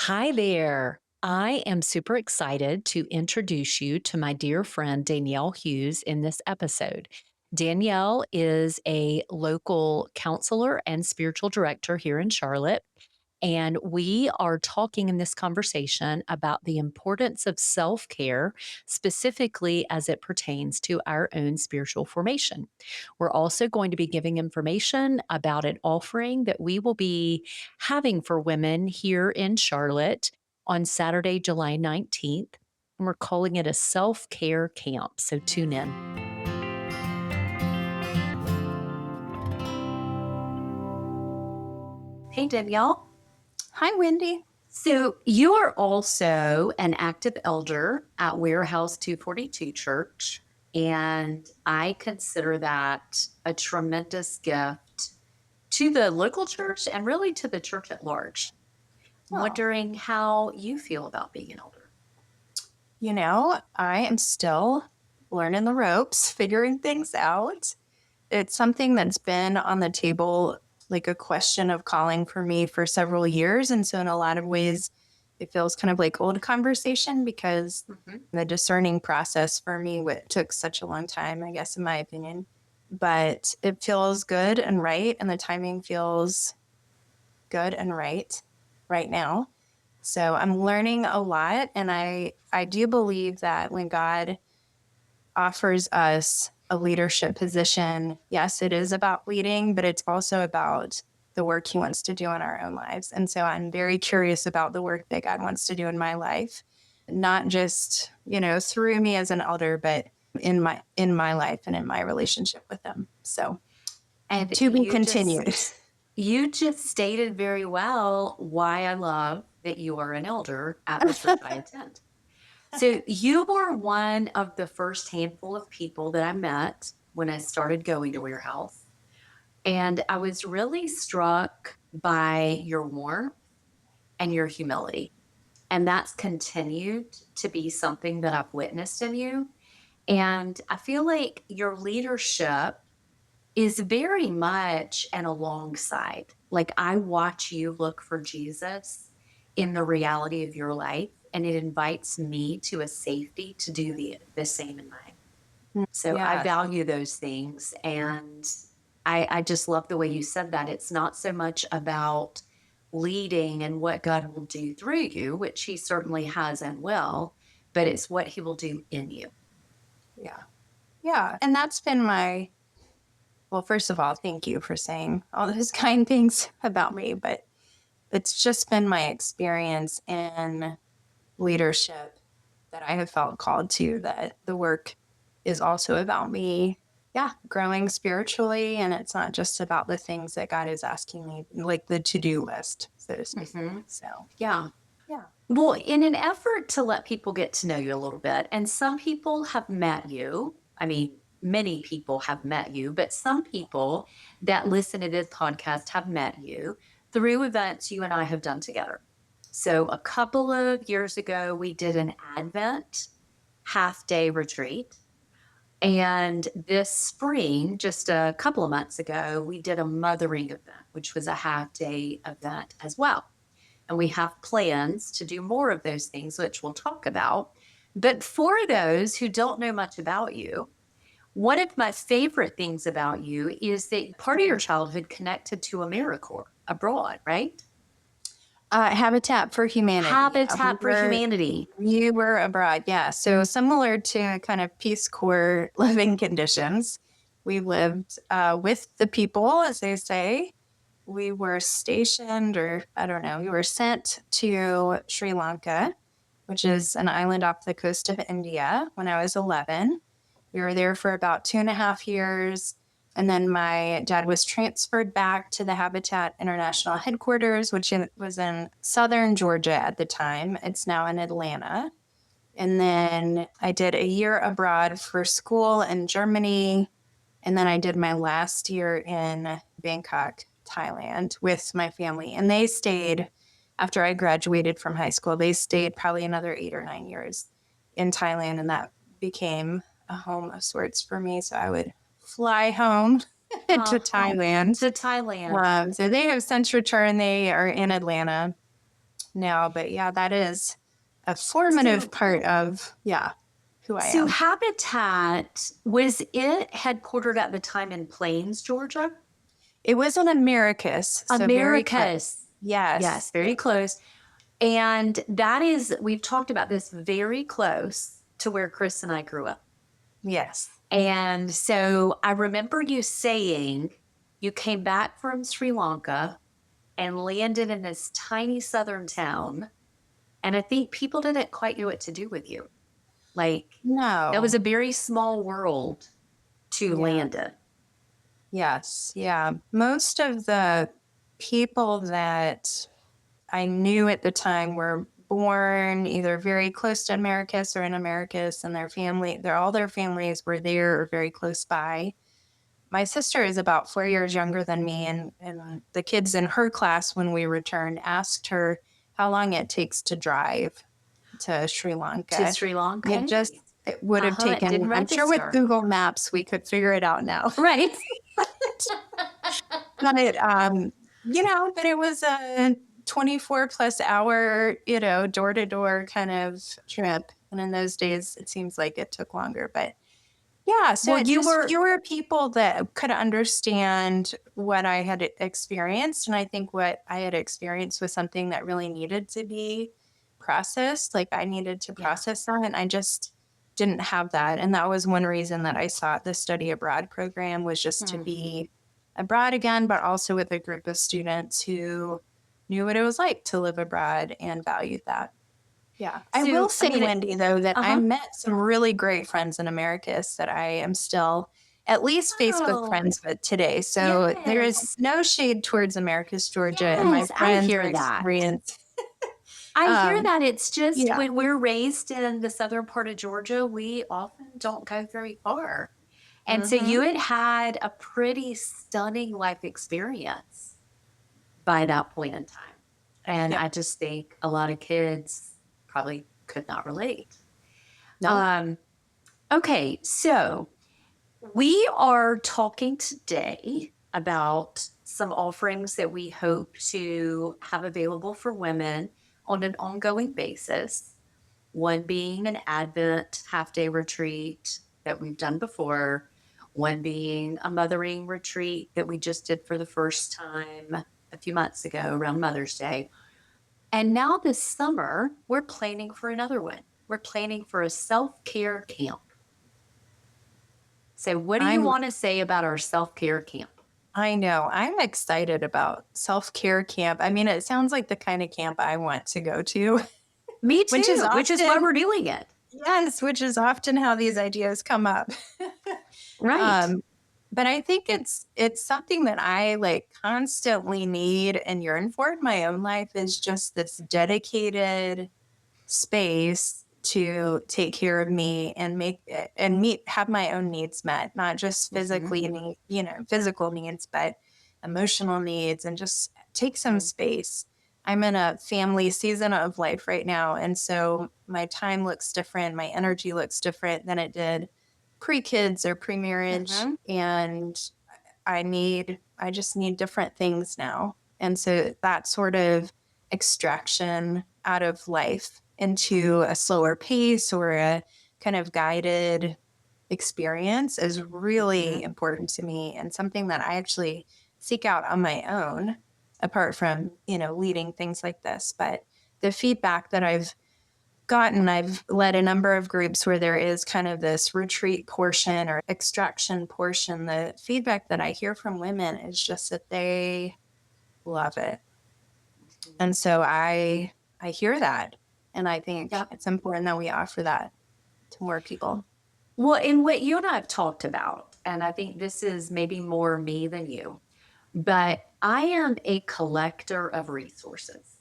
Hi there. I am super excited to introduce you to my dear friend Danielle Hughes in this episode. Danielle is a local counselor and spiritual director here in Charlotte. And we are talking in this conversation about the importance of self care, specifically as it pertains to our own spiritual formation. We're also going to be giving information about an offering that we will be having for women here in Charlotte on Saturday, July 19th. And we're calling it a self care camp. So tune in. Hey, Danielle. Hi, Wendy. So, you are also an active elder at Warehouse 242 Church, and I consider that a tremendous gift to the local church and really to the church at large. I'm Oh, wondering how you feel about being an elder. I am still learning the ropes, figuring things out. It's something that's been on the table, like a question of calling for me for several years. And so, in a lot of ways, it feels kind of like old conversation because Mhm. the discerning process for me took such a long time, I guess, in my opinion. But it feels good and right. And the timing feels good and right now. So I'm learning a lot. And I do believe that when God offers us a leadership position, yes, it is about leading, but it's also about the work he wants to do in our own lives. And so I'm very curious about the work that God wants to do in my life, not just, through me as an elder, but in my life and in my relationship with him. So And to be continued. you just stated very well why I love that you are an elder at the church I attend. So you were one of the first handful of people that I met when I started going to Warehouse. And I was really struck by your warmth and your humility. And that's continued to be something that I've witnessed in you. And I feel like your leadership is very much an alongside. Like I watch you look for Jesus in the reality of your life, and it invites me to a safety to do the same in mine. So I Yes. value those things. And I just love the way you said that. It's not so much about leading and what God will do through you, which he certainly has and will, but it's what he will do in you. Yeah. Yeah. And that's been well, first of all, thank you for saying all those kind things about me, but it's just been my experience in leadership that I have felt called to, that the work is also about me, yeah, growing spiritually. And it's not just about the things that God is asking me, like the to-do list, so to speak. Hmm. So, Yeah. yeah. Well, in an effort to let people get to know you a little bit, and some people have met you. I mean, many people have met you, but some people that listen to this podcast have met you through events you and I have done together. So, a couple of years ago, we did an Advent half day retreat. And this spring, just a couple of months ago, we did a mothering event, which was a half day event as well. And we have plans to do more of those things, which we'll talk about. But for those who don't know much about you, one of my favorite things about you is that part of your childhood connected to AmeriCorps abroad, right? Habitat for Humanity. Yeah, Habitat for Humanity. we were abroad. Yeah. So similar to kind of Peace Corps living conditions, we lived with the people, as they say. We were stationed, or I don't know, we were sent to Sri Lanka, which is an island off the coast of India, when I was 11. We were there for about 2.5 years. And then my dad was transferred back to the Habitat International headquarters, which was in southern Georgia at the time. It's now in Atlanta. And then I did a year abroad for school in Germany. And then I did my last year in Bangkok, Thailand with my family. And they stayed, after I graduated from high school, they stayed probably another 8 or 9 years in Thailand. And that became a home of sorts for me. So I would fly home to Oh, Thailand. to Thailand. So they have since returned. They are in Atlanta. now. But yeah, that is a formative part of, who I So am. Habitat, was it headquartered at the time in Plains, Georgia? It was in Americus, so very close. Americas. Yes. Yes, very close. And that is, we've talked about this, very close to where Chris and I grew up. Yes. And so I remember you saying you came back from Sri Lanka and landed in this tiny southern town. And I think people didn't quite know what to do with you. Like, that was No. a very small world to Yeah. land in. Yes. Yeah. Most of the people that I knew at the time were born either very close to Americus or in Americus, and all their families were there or very close by. My sister is about 4 years younger than me, and the kids in her class, when we returned, asked her how long it takes to drive to Sri To Lanka. Sri It Lanka. just, it would have It didn't taken, I'm sure with register. Google Maps, we could figure it out now. Right. But but it was a 24 plus hour, door to door kind of trip. And in those days, it seems like it took longer. But yeah, so Well, it's you just were, fewer people that could understand what I had experienced. And I think what I had experienced was something that really needed to be processed. Like I needed to yeah. process that. And I just didn't have that. And that was one reason that I sought the study abroad program, was just to be abroad again, but also with a group of students who knew what it was like to live abroad and valued that. Yeah. I will So, I say, mean, Wendy, though, that I uh-huh. met some really great friends in Americus that I am still at least Facebook Oh, friends with today. So there is yes. no shade towards Americus, Georgia, and my Yes, I friends or hear that. experience. I hear Um, that. It's just yeah. when we're raised in the southern part of Georgia, we often don't go very far. And so Hmm. you had had a pretty stunning life experience by that point in time. And Yeah. I just think a lot of kids probably could not relate. No. Um, okay, so we are talking today about some offerings that we hope to have available for women on an ongoing basis. One being an Advent half day retreat that we've done before, one being a mothering retreat that we just did for the first time a few months ago around Mother's Day. And now this summer, we're planning for another one. We're planning for a self care camp. So, what do you I'm want to say about our self care camp? I know. I'm excited about self-care camp. I mean, it sounds like the kind of camp I want to go to, Me which is too, which is why often we're doing it. yes, which is often how these ideas come up. Right. um, but I think it's something that I like constantly need and yearn for in my own life, is just this dedicated space to take care of me and have my own needs met, not just Mhm. physical needs, but emotional needs, and just take some Mhm. space. I'm in a family season of life right now, and so my time looks different, my energy looks different than it did pre-kids or pre-marriage, Mhm. and I just need different things now. And so that sort of extraction out of life into a slower pace or a kind of guided experience is really Mhm. important to me, and something that I actually seek out on my own, apart from, leading things like this. But the feedback that I've led a number of groups where there is kind of this retreat portion or extraction portion. The feedback that I hear from women is just that they love it. And so I hear that. And I think Yep. it's important that we offer that to more people. Well, in what you and I have talked about, and I think this is maybe more me than you, but I am a collector of resources.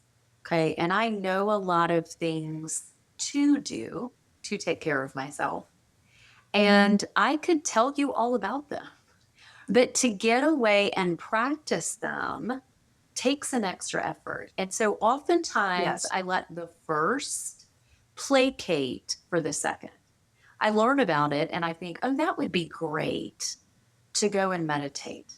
Okay. And I know a lot of things to do to take care of myself. And I could tell you all about them. But to get away and practice them takes an extra effort. And so oftentimes Yes. I let the first placate for the second. I learn about it and I think, oh, that would be great to go and meditate,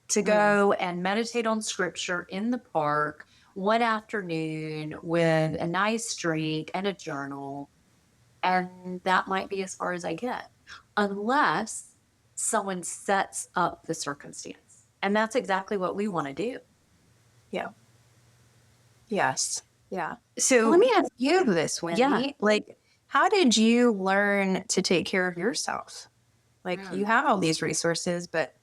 to Mm. go and meditate on scripture in the park one afternoon with a nice drink and a journal, and that might be as far as I get, unless someone sets up the circumstance. And that's exactly what we want to do. Yeah. Yes. Yeah. Well, let So, me ask you this, yeah. Wendy. Like, how did you learn to take care of yourself? Like, you Mm. have all these resources, but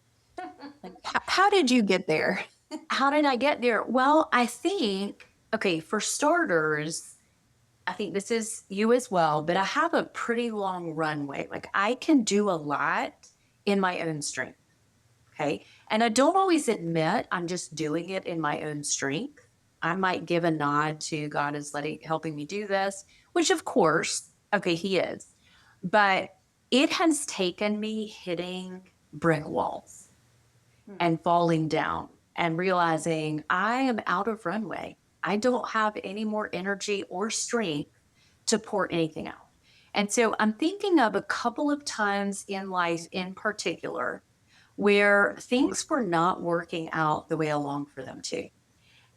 like, how did you get there? How did I get there? Well, I think, okay, for starters, I think this is you as well, but I have a pretty long runway. Like I can do a lot in my own strength. Okay. And I don't always admit I'm just doing it in my own strength. I might give a nod to God is helping me do this, which of course, okay, He is. But it has taken me hitting brick walls Hmm. and falling down and realizing I am out of runway. I don't have any more energy or strength to pour anything out. And so I'm thinking of a couple of times in life in particular where things were not working out the way I longed for them to.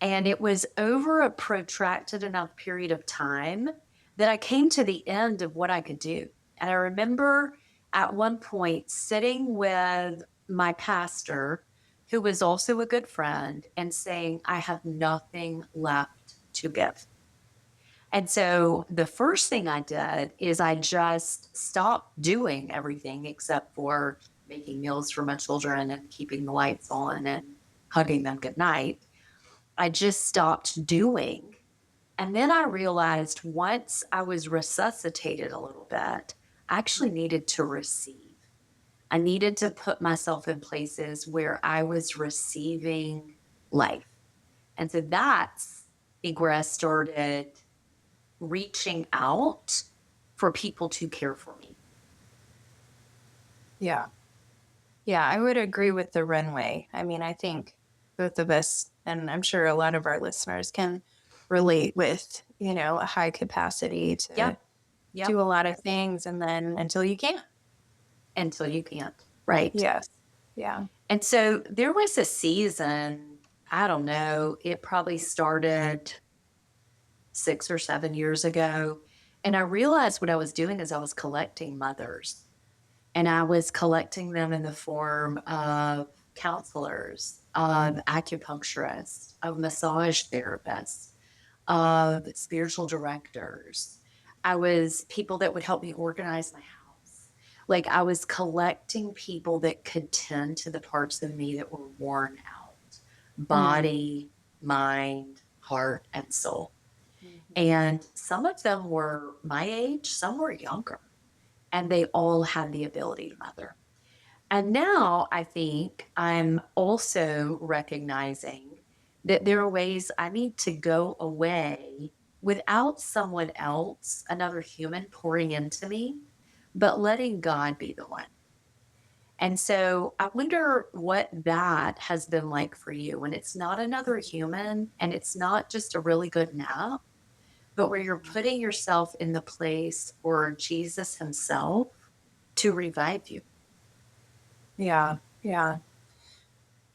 And it was over a protracted enough period of time that I came to the end of what I could do. And I remember at one point sitting with my pastor, who was also a good friend, and saying, I have nothing left to give. And so the first thing I did is I just stopped doing everything except for making meals for my children and keeping the lights on and hugging them goodnight. I just stopped doing. And then I realized once I was resuscitated a little bit, I actually needed to receive. I needed to put myself in places where I was receiving life. And so that's, I think, where I started reaching out for people to care for me. Yeah. Yeah, I would agree with the runway. I mean, I think both of us, and I'm sure a lot of our listeners can relate with, a high capacity to Yep. Yep. do a lot of things and then until you can't. Until you can't. Right. Yes. Yeah. And so there was a season, I don't know, it probably started 6 or 7 years ago. And I realized what I was doing is I was collecting mothers and I was collecting them in the form of counselors, of acupuncturists, of massage therapists, of spiritual directors. I was people that would help me organize my house. Like I was collecting people that could tend to the parts of me that were worn out Mm. body, mind, heart, and soul. Mhm. And some of them were my age, some were younger, and they all had the ability to mother. And now I think I'm also recognizing that there are ways I need to go away without someone else, another human pouring into me, but letting God be the one. And so I wonder what that has been like for you when it's not another human and it's not just a really good nap, but where you're putting yourself in the place for Jesus himself to revive you. Yeah. Yeah.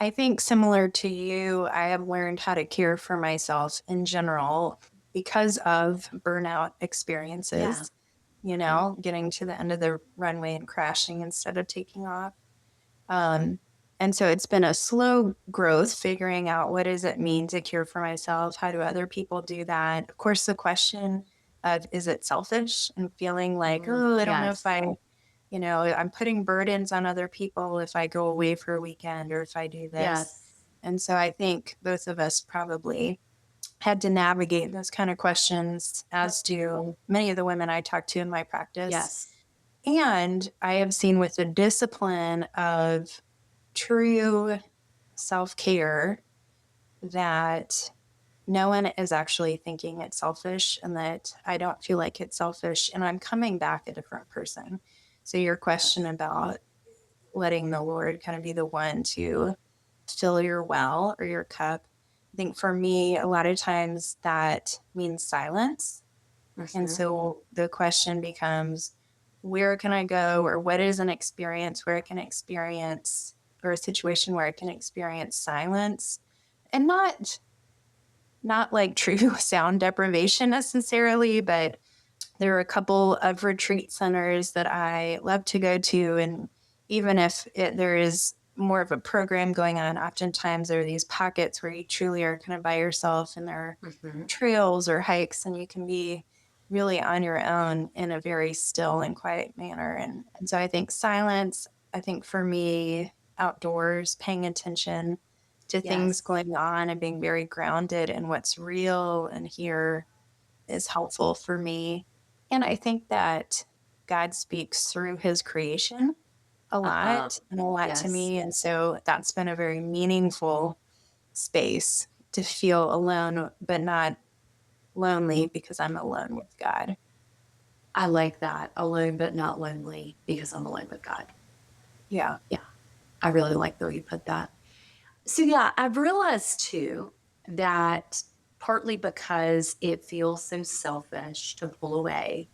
I think similar to you, I have learned how to care for myself in general because of burnout Yeah. experiences, getting to the end of the runway and crashing instead of taking off. Um, and so it's been a slow growth figuring out what does it mean to care for myself? How do other people do that? Of course, the question of is it selfish and feeling like, oh, I don't know if Yes. I'm putting burdens on other people if I go away for a weekend or if I do this. Yes. And so I think both of us probably had to navigate those kind of questions, Yep. as do many of the women I talk to in my practice. Yes. And I have seen with the discipline of true self care that no one is actually thinking it's selfish and that I don't feel like it's selfish. And I'm coming back a different person. So, your question Yes. about letting the Lord kind of be the one to fill your well or your cup. I think for me, a lot of times that means silence. And Mhm. so the question becomes, where can I go, or what is an experience where I can experience, or a situation where I can experience silence, and not not like true sound deprivation necessarily, but there are a couple of retreat centers that I love to go to. And even if there is more of a program going on, oftentimes there are these pockets where you truly are kind of by yourself and there are Hmm. trails or hikes and you can be really on your own in a very still and quiet manner. And so I think silence, I think for me, outdoors, paying attention to things Yes. going on and being very grounded in what's real and here is helpful for me. And I think that God speaks through his creation a Uh-huh. lot and a lot to Yes. me. And so that's been a very meaningful space to feel alone, but not lonely because I'm alone with God. I like that. Alone but not lonely because I'm alone with God. Yeah. Yeah. I really like the way you put that. So, yeah, I've realized too that partly because it feels so selfish to pull away,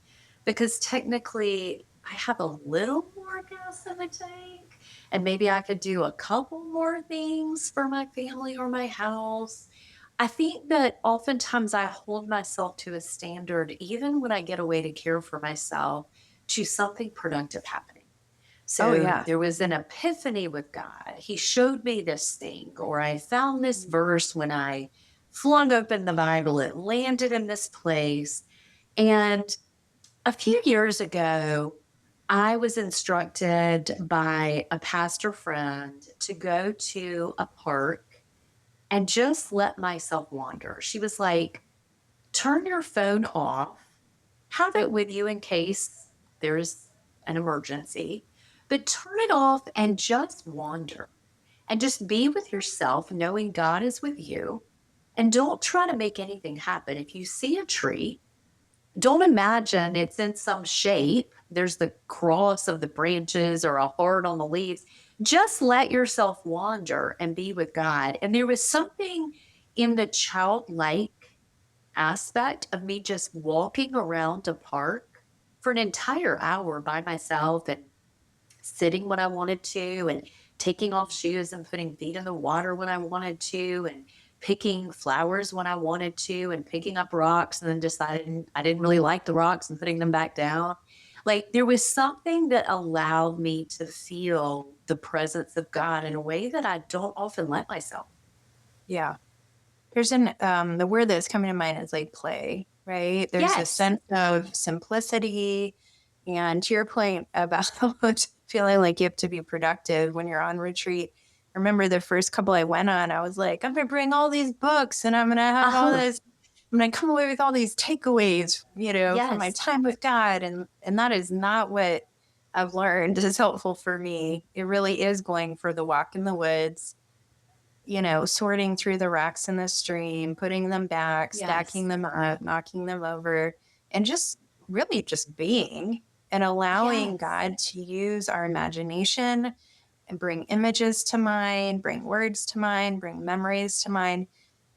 because technically I have a little more gas in the tank, and maybe I could do a couple more things for my family or my house. I think that oftentimes I hold myself to a standard, even when I get away to care for myself, to something productive happening. Oh, So yeah. there was an epiphany with God. He showed me this thing, or I found this verse when I flung open the Bible. It landed in this place. And a few years ago, I was instructed by a pastor friend to go to a park and just let myself wander. She was like, turn your phone off, have it with you in case there's an emergency, but turn it off and just wander and just be with yourself, knowing God is with you. And don't try to make anything happen. If you see a tree, don't imagine it's in some shape. There's the cross of the branches or a heart on the leaves. Just let yourself wander and be with God. And there was something in the childlike aspect of me just walking around a park for an entire hour by myself and sitting when I wanted to and taking off shoes and putting feet in the water when I wanted to and picking flowers when I wanted to and picking up rocks and then deciding I didn't really like the rocks and putting them back down. Like there was something that allowed me to feel the presence of God in a way that I don't often let myself. Yeah. The word that's coming to mind is like play, right? There's a Yes. sense of simplicity. And to your point about feeling like you have to be productive when you're on retreat, I remember the first couple I went on, I was like, I'm going to bring all these books and I'm going to have all Oh, this, I'm going to come away with all these takeaways, from my yes. time with God. And that is not what I've learned is helpful for me. It really is going for the walk in the woods, sorting through the rocks in the stream, putting them back, stacking Yes. them up, knocking them over, and just really just being and allowing Yes. God to use our imagination and bring images to mind, bring words to mind, bring memories to mind.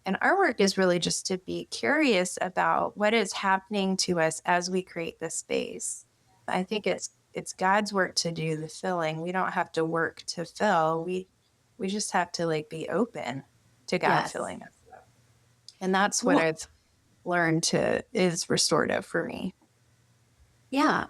And our work is really just to be curious about what is happening to us as we create this space. I think it's God's work to do the filling. We don't have to work to fill. We just have to like be open to God Yes. filling us up. And that's what Well, I've learned to is restorative for me. yeah.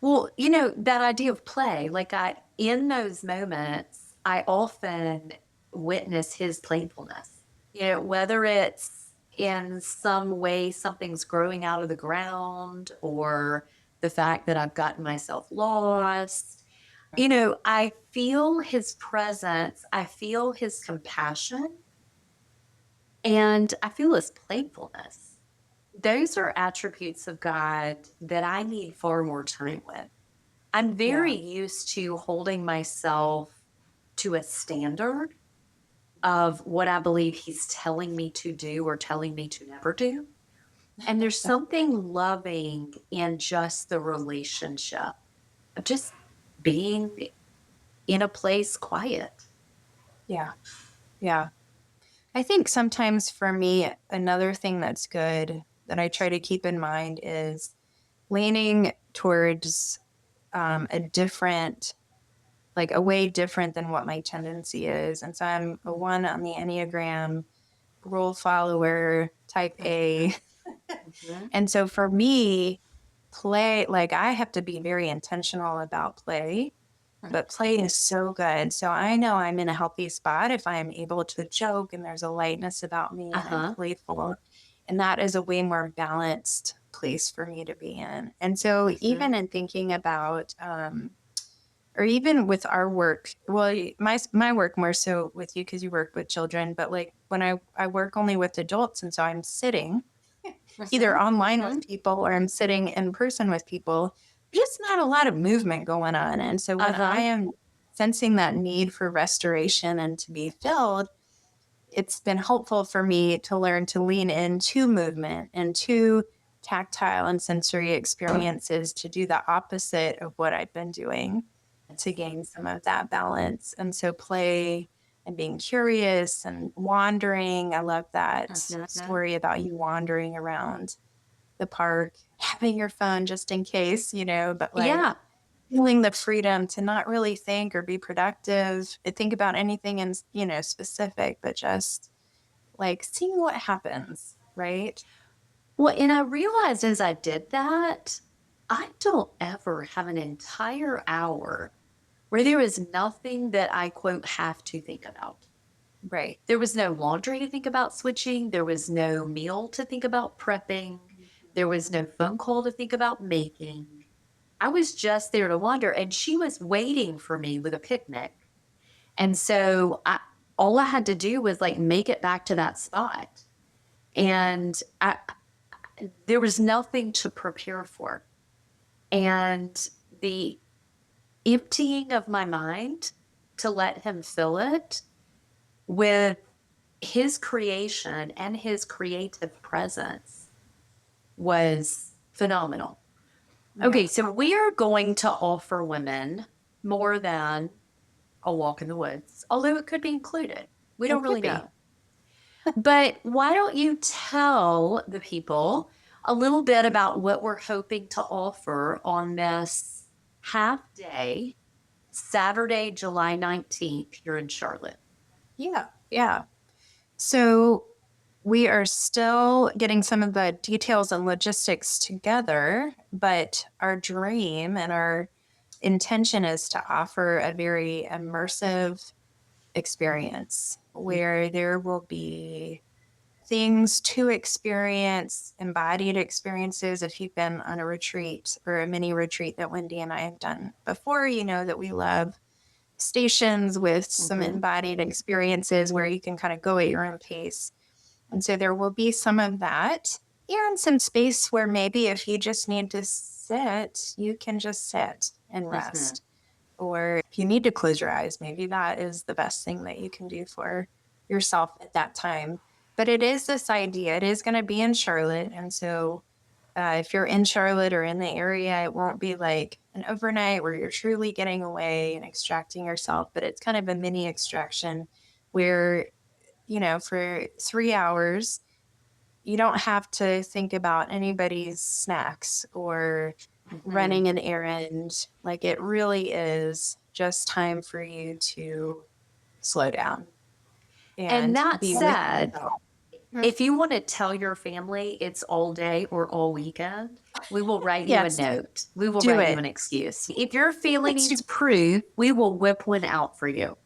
Well, that idea of play, like in those moments, I often witness his playfulness. Whether it's in some way something's growing out of the ground or the fact that I've gotten myself lost. I feel his presence, I feel his compassion, and I feel his playfulness. Those are attributes of God that I need far more time with. I'm very Yeah. used to holding myself to a standard of what I believe he's telling me to do or telling me to never do. And there's something loving in just the relationship of just being in a place quiet. Yeah. Yeah. I think sometimes for me, another thing that's good that I try to keep in mind is leaning towards a different, like a way different than what my tendency is. And so I'm a one on the Enneagram. rule follower, type A. Mhm. And so for me, play, like I have to be very intentional about play, but play is so good. So I know I'm in a healthy spot if I'm able to joke and there's a lightness about me and I'm Uh-huh. playful. And that is a way more balanced place for me to be in. And so even Mhm. in thinking about, or even with our work, well, my work more so with you because you work with children, but like when I work only with adults, and so I'm sitting either Mhm. online with Mhm. people or I'm sitting in person with people, just not a lot of movement going on. And so when I Uh-huh. am sensing that need for restoration and to be filled, it's been helpful for me to learn to lean into movement and to tactile and sensory experiences to do the opposite of what I've been doing to gain some of that balance. And so play and being curious and wandering. I love that Mhm. story about you wandering around the park, having your phone just in case, but like Yeah. feeling the freedom to not really think or be productive, think about anything in, specific, but just like seeing what happens, right? Well, and I realized as I did that, I don't ever have an entire hour where there is nothing that I quote have to think about. Right. There was no laundry to think about switching. There was no meal to think about prepping. There was no phone call to think about making. I was just there to wander, and she was waiting for me with a picnic. And so all I had to do was like make it back to that spot. And there was nothing to prepare for. And the emptying of my mind to let him fill it with his creation and his creative presence was phenomenal. Yeah. Okay, so we are going to offer women more than a walk in the woods, although it could be included. We It don't could really be. know. But why don't you tell the people a little bit about what we're hoping to offer on this half day, Saturday, July 19th, here in Charlotte? Yeah. Yeah. So we are still getting some of the details and logistics together, but our dream and our intention is to offer a very immersive experience where there will be things to experience, embodied experiences. If you've been on a retreat or a mini retreat that Wendy and I have done before, you know that we love stations with some Mm-hmm. embodied experiences where you can kind of go at your own pace. And so there will be some of that and some space where maybe if you just need to sit, you can just sit and Mm-hmm. rest. Or if you need to close your eyes, maybe that is the best thing that you can do for yourself at that time. But it is this idea, it is going to be in Charlotte. And so if you're in Charlotte or in the area, it won't be like an overnight where you're truly getting away and extracting yourself, but it's kind of a mini extraction where, for 3 hours, you don't have to think about anybody's snacks or Mm-hmm. running an errand. Like it really is just time for you to slow down And and that be with said, yourself. Mhm. if you want to tell your family it's all day or all weekend, we will write you a Yes, note. We will do write you it. an excuse. If your family needs proof, we will whip one out for you.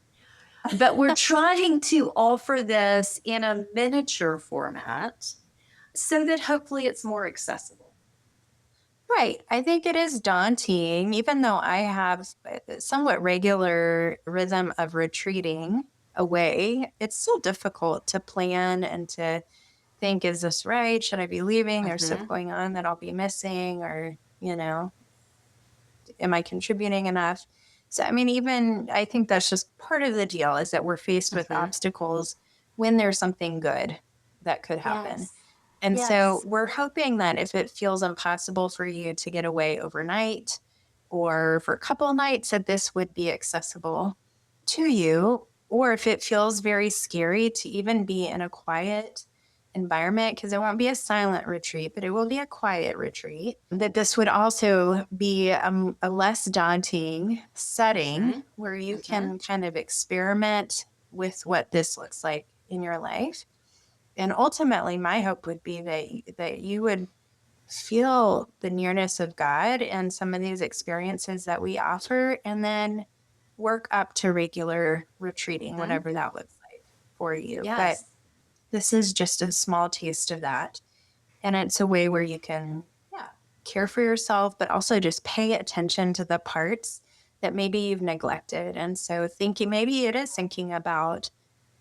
But we're trying to offer this in a miniature format so that hopefully it's more accessible. Right. I think it is daunting, even though I have a somewhat regular rhythm of retreating away. It's still difficult to plan and to think, is this right? Should I be leaving? There's stuff Mhm. going on that I'll be missing, or, am I contributing enough? So, I mean, even I think that's just part of the deal is that we're faced with Mhm. obstacles when there's something good that could happen. Yes. And so Yes. we're hoping that if it feels impossible for you to get away overnight or for a couple of nights, that this would be accessible to you. Or if it feels very scary to even be in a quiet environment, because it won't be a silent retreat, but it will be a quiet retreat, that this would also be a less daunting setting Mhm. where you Mhm. can kind of experiment with what this looks like in your life And ultimately, my hope would be that you would feel the nearness of God and some of these experiences that we offer, and then work up to regular retreating, Mhm. whatever that looks like for you. But Yes. this is just a small taste of that. And it's a way where you can, yeah, care for yourself, but also just pay attention to the parts that maybe you've neglected. And so thinking maybe it is thinking about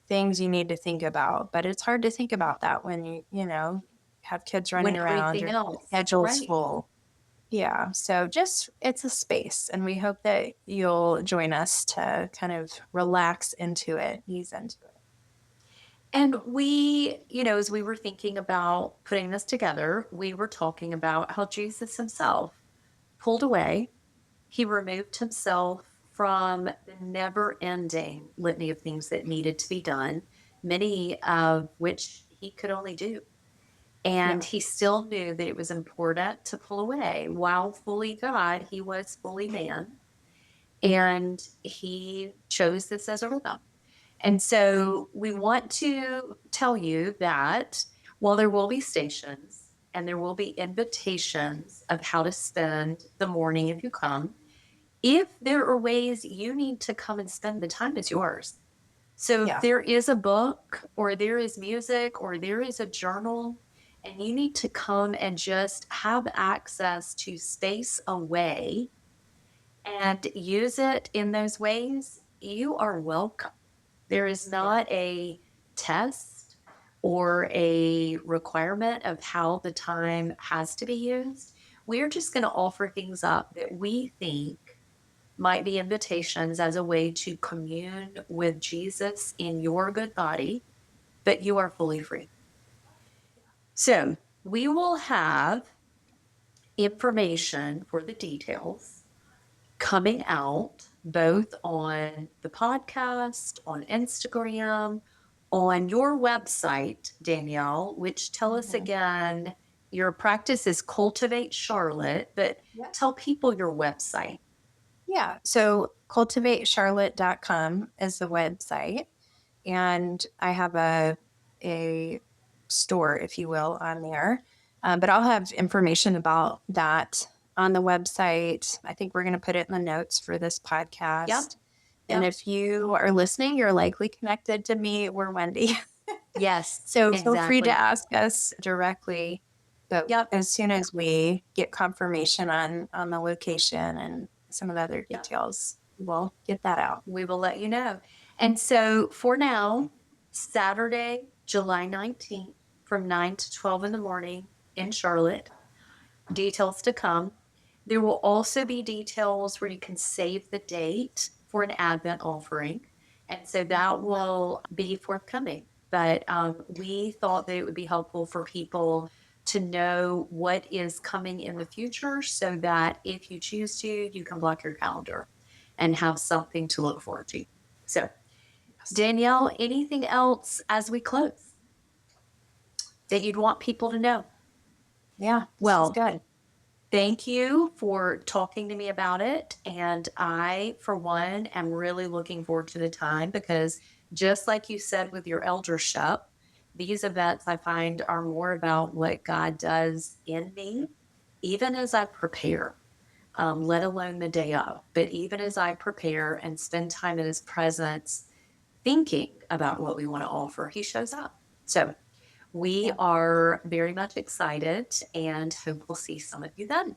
things you need to think about, but it's hard to think about that when you have kids When running around, everything your else. schedule's Right. full. Yeah. So just it's a space. And we hope that you'll join us to kind of relax into it, ease into it. And as we were thinking about putting this together, we were talking about how Jesus himself pulled away. He removed himself from the never ending litany of things that needed to be done, many of which he could only do. And Yeah. he still knew that it was important to pull away. While fully God, he was fully man. And he chose this as a rhythm. And so we want to tell you that while there will be stations and there will be invitations of how to spend the morning if you come, if there are ways you need to come and spend the time, it's yours. So if Yeah. there is a book or there is music or there is a journal, and you need to come and just have access to space away and use it in those ways, you are welcome. There is Yeah. not a test or a requirement of how the time has to be used. We're just going to offer things up that we think might be invitations as a way to commune with Jesus in your good body, but you are fully free. So we will have information for the details coming out both on the podcast, on Instagram, on your website, Danielle, which tell us Mhm. again, your practice is Cultivate Charlotte, but Yeah. tell people your website. Yeah. So cultivatecharlotte.com is the website. And I have a store, if you will, on there. But I'll have information about that on the website. I think we're going to put it in the notes for this Yep. podcast. And Yep. if you are listening, you're likely connected to me or Wendy. Yes, So feel free to exactly. ask us directly. But Yep. as soon as we get confirmation on the location and some of the other Yep. details, we'll get that out. We will let you know. And so for now, Saturday, July 19th from 9 to 12 in the morning in Charlotte. Details to come. There will also be details where you can save the date for an Advent offering. And so that will be forthcoming. But we thought that it would be helpful for people to know what is coming in the future so that if you choose to, you can block your calendar and have something to look forward to. So, Yes. Danielle, anything else as we close that you'd want people to know? Yeah, this was Well, good. thank you for talking to me about it. And I, for one, am really looking forward to the time because just like you said with your eldership, these events I find are more about what God does in me, even as I prepare, let alone the day of. But even as I prepare and spend time in his presence, thinking about what we want to offer, he shows up. So we Yeah. are very much excited and hope we'll see some of you then.